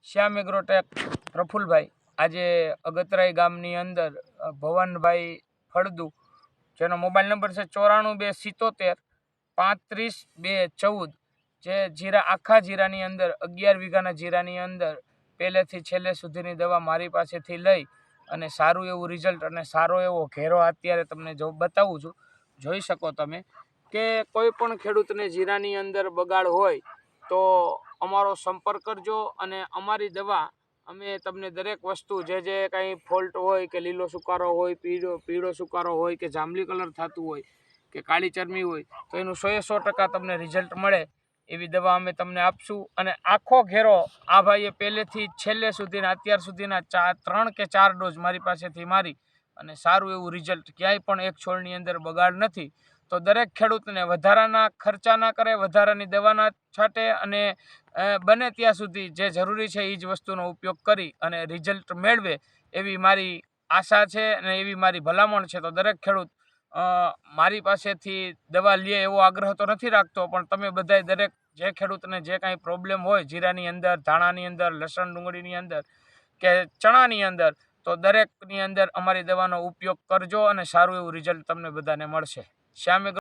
શ્યામ Agrotech Prafulbhai આજે અગતરાઈ ગામની અંદર ભવનભાઈ ફળદુ, જેનો મોબાઈલ નંબર છે 9427535214, જે જીરા આખા જીરાની અંદર 11 વીઘાના જીરાની અંદર પહેલેથી છેલ્લે સુધીની દવા મારી પાસેથી લઈ અને સારું એવું રિઝલ્ટ અને સારો એવો ઘેરો અત્યારે તમને જો બતાવું છું. જોઈ શકો તમે કે કોઈ પણ ખેડૂતને જીરાની અંદર બગાડ હોય તો અમારો સંપર્ક કરજો અને અમારી દવા અમે તમને દરેક વસ્તુ જે કાંઈ ફોલ્ટ હોય કે લીલો સુકારો હોય, પીળો સુકારો હોય કે જાંબલી કલર થતું હોય કે કાળી ચરમી હોય તો એનું 100% તમને રિઝલ્ટ મળે એવી દવા અમે તમને આપશું. અને આખો ઘેરો આ ભાઈએ પહેલેથી છેલ્લે સુધીના અત્યાર સુધીના 3 કે 4 ડોઝ મારી પાસેથી મારી અને સારું એવું રિઝલ્ટ, ક્યાંય પણ એક છોડની અંદર બગાડ નથી. તો દરેક ખેડૂતને વધારાના ખર્ચા ના કરે, વધારાની દવા ના છાંટે અને બને ત્યાં સુધી જે જરૂરી છે એ જ વસ્તુનો ઉપયોગ કરી અને રિઝલ્ટ મેળવે એવી મારી આશા છે અને એવી મારી ભલામણ છે. તો દરેક ખેડૂત મારી પાસેથી દવા લે એવો આગ્રહ તો નથી રાખતો, પણ તમે બધાય દરેક જે ખેડૂતને જે કાંઈ પ્રોબ્લેમ હોય જીરાની અંદર, ધાણાની અંદર, લસણ ડુંગળીની અંદર કે ચણાની અંદર, તો દરેકની અંદર અમારી દવાનો ઉપયોગ કરજો અને સારું એવું રિઝલ્ટ તમને બધાને મળશે. શ્યામ